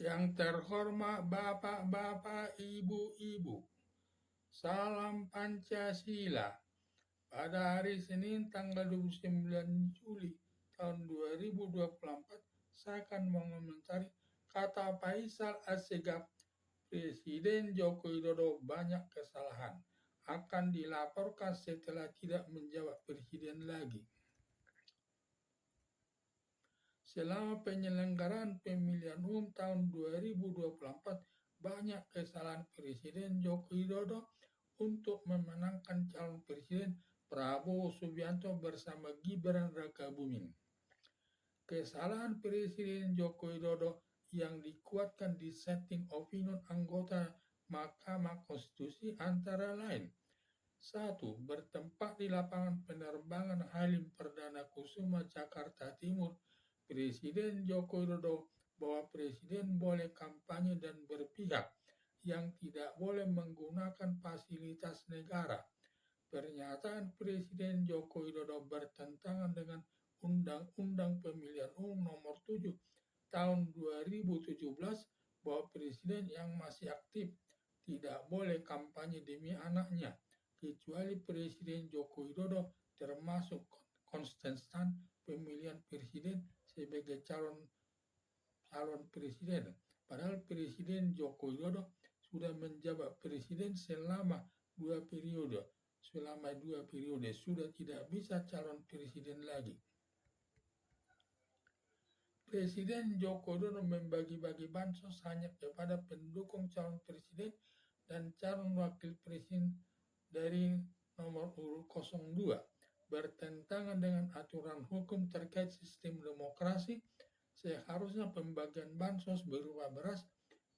Yang terhormat Bapak-Bapak, Ibu-Ibu, salam Pancasila. Pada hari Senin tanggal 29 Juli tahun 2024, saya akan mengomentari kata Faisal Assegaf, Presiden Joko Widodo banyak kesalahan, akan dilaporkan setelah tidak menjabat presiden lagi. Selama penyelenggaraan pemilihan umum tahun 2024, banyak kesalahan Presiden Joko Widodo untuk memenangkan calon Presiden Prabowo Subianto bersama Gibran Rakabuming. Kesalahan Presiden Joko Widodo yang dikuatkan di dissenting opinion anggota Mahkamah Konstitusi antara lain: 1. Bertempat di lapangan penerbangan Halim Perdana Kusuma, Jakarta Timur, Presiden Joko Widodo bahwa presiden boleh kampanye dan berpihak, yang tidak boleh menggunakan fasilitas negara. Pernyataan Presiden Joko Widodo bertentangan dengan Undang-Undang Pemilihan Umum Nomor 7 Tahun 2017 bahwa presiden yang masih aktif tidak boleh kampanye demi anaknya, kecuali Presiden Joko Widodo termasuk kontestan pemilihan presiden sebagai calon presiden. Padahal Presiden Joko Widodo sudah menjabat presiden selama dua periode. Sudah tidak bisa calon presiden lagi. Presiden Joko Widodo membagi-bagi bansos hanya kepada pendukung calon presiden dan calon wakil presiden dari nomor urut 02, bertentangan dengan aturan hukum terkait sistem demokrasi. Seharusnya pembagian bansos berupa beras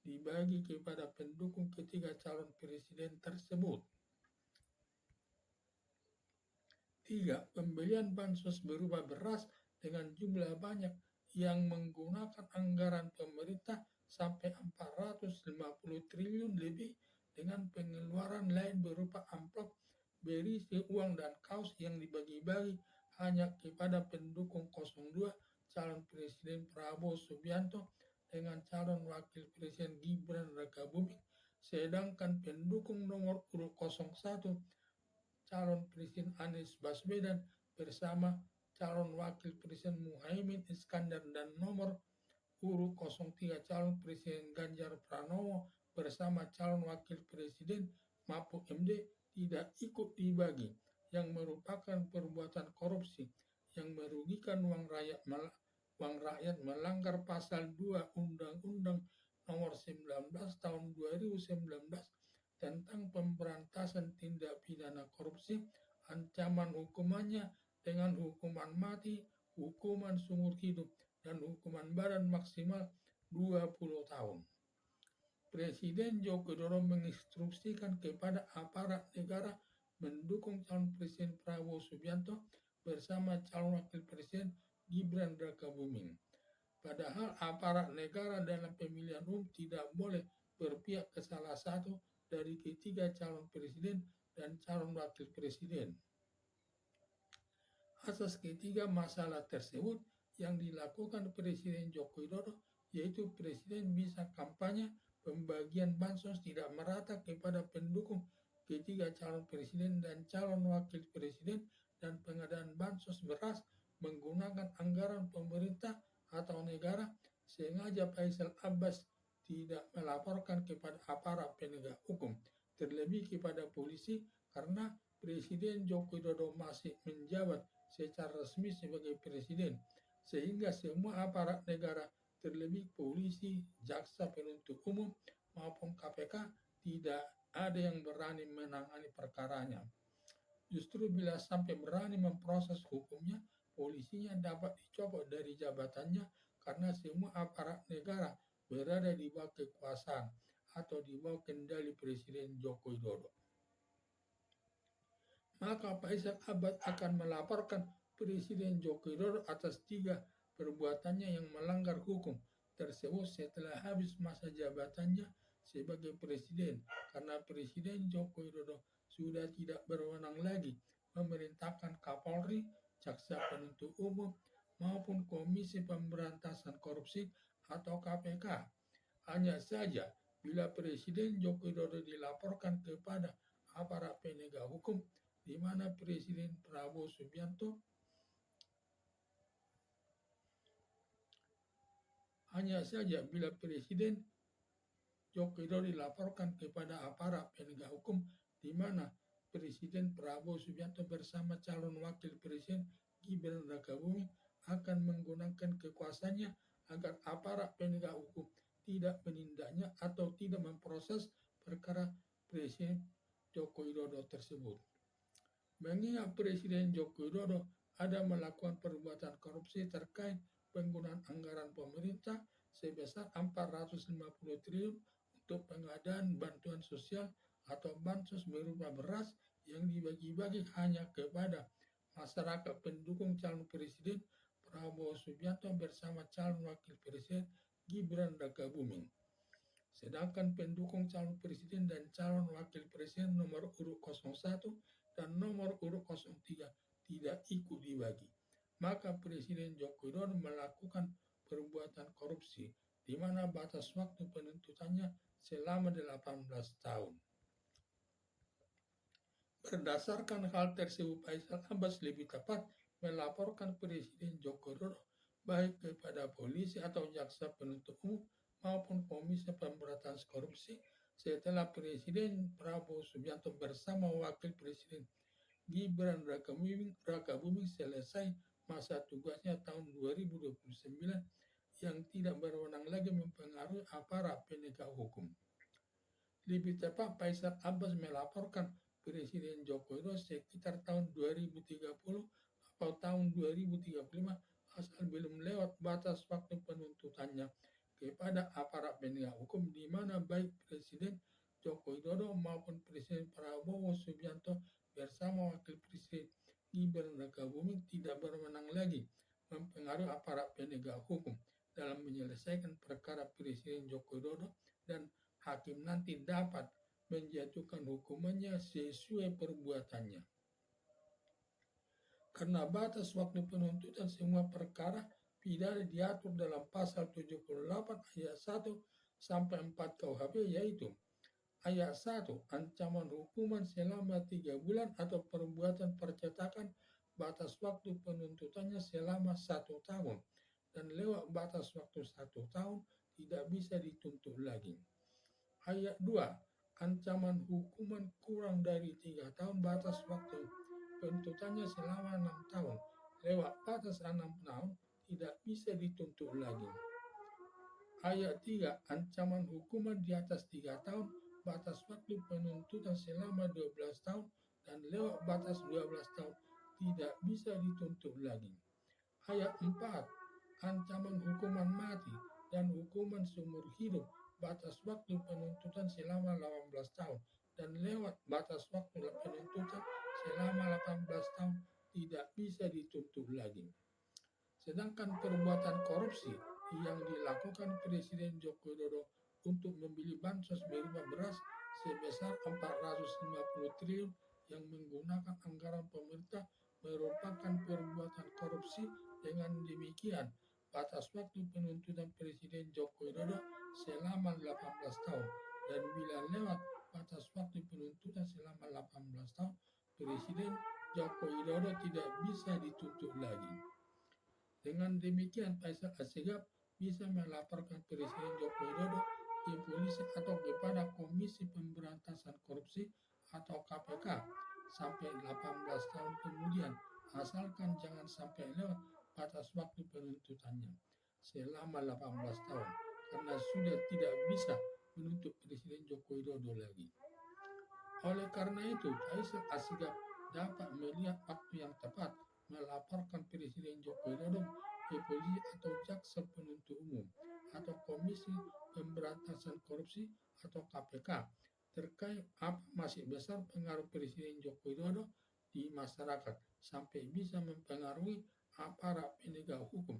dibagi kepada pendukung ketiga calon presiden tersebut. 3. Pembelian bansos berupa beras dengan jumlah banyak yang menggunakan anggaran pemerintah sampai 450 triliun lebih dengan pengeluaran lain berupa amplop berisi uang dan kaos yang dibagi-bagi hanya kepada pendukung 02 calon presiden Prabowo Subianto dengan calon wakil presiden Gibran Rakabuming, sedangkan pendukung nomor urut 01 calon presiden Anies Baswedan bersama calon wakil presiden Muhaimin Iskandar dan nomor urut 03 calon presiden Ganjar Pranowo bersama calon wakil presiden Mahfud MD tidak ikut dibagi, yang merupakan perbuatan korupsi yang merugikan uang rakyat melanggar pasal 2 Undang-Undang Nomor 19 Tahun 2019 tentang pemberantasan tindak pidana korupsi. Ancaman hukumannya dengan hukuman mati, hukuman seumur hidup, dan hukuman badan maksimal 20 tahun. Presiden Joko Widodo menginstruksikan kepada aparat negara mendukung calon presiden Prabowo Subianto bersama calon wakil presiden Gibran Rakabuming. Padahal aparat negara dalam pemilihan umum tidak boleh berpihak ke salah satu dari ketiga calon presiden dan calon wakil presiden. Asas ketiga masalah tersebut yang dilakukan Presiden Joko Widodo, yaitu presiden bisa kampanye, pembagian bansos tidak merata kepada pendukung ketiga calon presiden dan calon wakil presiden, dan pengadaan bansos beras menggunakan anggaran pemerintah atau negara. Sengaja Faisal Abbas tidak melaporkan kepada aparat penegak hukum, terlebih kepada polisi, karena Presiden Joko Widodo masih menjabat secara resmi sebagai presiden, sehingga semua aparat negara, terlebih polisi, jaksa penuntut umum maupun KPK, tidak ada yang berani menangani perkaranya. Justru bila sampai berani memproses hukumnya, polisinya dapat dicopot dari jabatannya karena semua aparat negara berada di bawah kekuasaan atau di bawah kendali Presiden Joko Widodo. Maka Faisal Abbas akan melaporkan Presiden Joko Widodo atas 3 perbuatannya yang melanggar hukum tersebut setelah habis masa jabatannya sebagai presiden, karena Presiden Joko Widodo sudah tidak berwenang lagi memerintahkan Kapolri, Jaksa Penuntut Umum, maupun Komisi Pemberantasan Korupsi atau KPK Hanya saja bila Presiden Joko Widodo dilaporkan kepada aparat penegak hukum, di mana Presiden Prabowo Subianto Joko Widodo dilaporkan kepada aparat penegak hukum, di mana Presiden Prabowo Subianto bersama calon wakil presiden Gibran Rakabuming akan menggunakan kekuasaannya agar aparat penegak hukum tidak menindaknya atau tidak memproses perkara Presiden Joko Widodo tersebut. Mengingat Presiden Joko Widodo ada melakukan perbuatan korupsi terkait penggunaan anggaran pemerintah sebesar 450 triliun untuk pengadaan bantuan sosial atau bansos berupa beras yang dibagi-bagi hanya kepada masyarakat pendukung calon presiden Prabowo Subianto bersama calon wakil presiden Gibran Rakabuming. Sedangkan pendukung calon presiden dan calon wakil presiden nomor urut 01 dan nomor urut 03 tidak ikut dibagi. Maka Presiden Joko Widodo melakukan perbuatan korupsi, di mana batas waktu penuntutannya selama 18 tahun. Berdasarkan hal tersebut, Faisal Abbas lebih tepat melaporkan Presiden Joko Widodo baik kepada polisi atau jaksa penuntut umum maupun Komisi Pemberantasan Korupsi setelah Presiden Prabowo Subianto bersama Wakil Presiden Gibran Rakabuming selesai masa tugasnya tahun 2029 yang tidak berwenang lagi mempengaruhi aparat penegak hukum. Lebih tepat, Faisal Abbas melaporkan Presiden Joko Widodo sekitar tahun 2030 atau tahun 2035 asal belum lewat batas waktu penuntutannya kepada aparat penegak hukum, di mana baik Presiden Joko Widodo maupun Presiden Prabowo Subianto bersama Wakil Presiden Gibran Rakabuming tidak berwenang lagi mempengaruhi aparat penegak hukum dalam menyelesaikan perkara Presiden Joko Widodo, dan hakim nanti dapat menjatuhkan hukumannya sesuai perbuatannya. Karena batas waktu penuntutan semua perkara pidana diatur dalam pasal 78 ayat 1 sampai 4 KUHP, yaitu ayat 1, ancaman hukuman selama 3 bulan atau perbuatan percetakan batas waktu penuntutannya selama 1 tahun, dan lewat batas waktu 1 tahun tidak bisa dituntut lagi. Ayat 2, ancaman hukuman kurang dari 3 tahun batas waktu penuntutannya selama 6 tahun, lewat batas 6 tahun tidak bisa dituntut lagi. Ayat 3, ancaman hukuman di atas 3 tahun batas waktu penuntutan selama 12 tahun dan lewat batas 12 tahun tidak bisa dituntut lagi. Ayat 4, ancaman hukuman mati dan hukuman seumur hidup batas waktu penuntutan selama 18 tahun dan lewat batas waktu penuntutan selama 18 tahun tidak bisa dituntut lagi. Sedangkan perbuatan korupsi yang dilakukan Presiden Joko Widodo untuk membeli bansos berupa beras sebesar 450 triliun yang menggunakan anggaran pemerintah merupakan perbuatan korupsi. Dengan demikian, batas waktu penuntutan Presiden Joko Widodo selama 18 tahun, dan bila lewat batas waktu penuntutan selama 18 tahun, Presiden Joko Widodo tidak bisa dituntut lagi. Dengan demikian, Faisal Assegaf bisa melaporkan Presiden Joko Widodo ke polisi atau kepada Komisi Pemberantasan Korupsi atau KPK sampai 18 tahun kemudian, asalkan jangan sampai lewat batas waktu penuntutannya selama 18 tahun, karena sudah tidak bisa menuntut Presiden Joko Widodo lagi. Oleh karena itu, Faisal Assegaf dapat melihat waktu yang tepat melaporkan Presiden Joko Widodo ke polisi atau jaksa penuntut umum atau Komisi Pemberantasan Korupsi atau KPK terkait apa masih besar pengaruh Presiden Joko Widodo di masyarakat sampai bisa mempengaruhi aparat penegak hukum.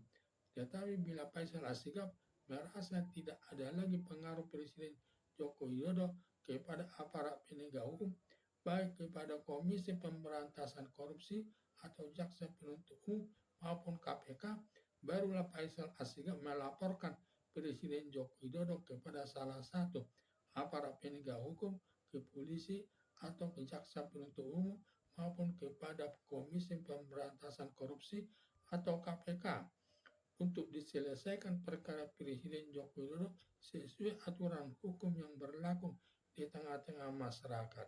Tetapi bila Faisal Assegaf merasa tidak ada lagi pengaruh Presiden Joko Widodo kepada aparat penegak hukum, baik kepada Komisi Pemberantasan Korupsi atau jaksa penuntut umum maupun KPK, barulah Faisal Assegaf melaporkan Presiden Joko Widodo kepada salah satu aparat penegak hukum, ke polisi atau ke jaksa penuntut umum maupun kepada Komisi Pemberantasan Korupsi atau KPK untuk diselesaikan perkara Presiden Joko Widodo sesuai aturan hukum yang berlaku di tengah-tengah masyarakat.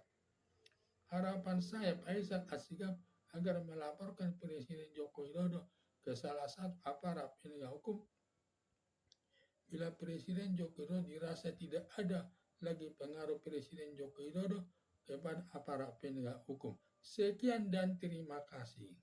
Harapan saya Faisal Asgaf agar melaporkan Presiden Joko Widodo ke salah satu aparat penegak hukum bila Presiden Joko Widodo dirasa tidak ada lagi pengaruh Presiden Joko Widodo kepada aparat penegak hukum. Sekian dan terima kasih.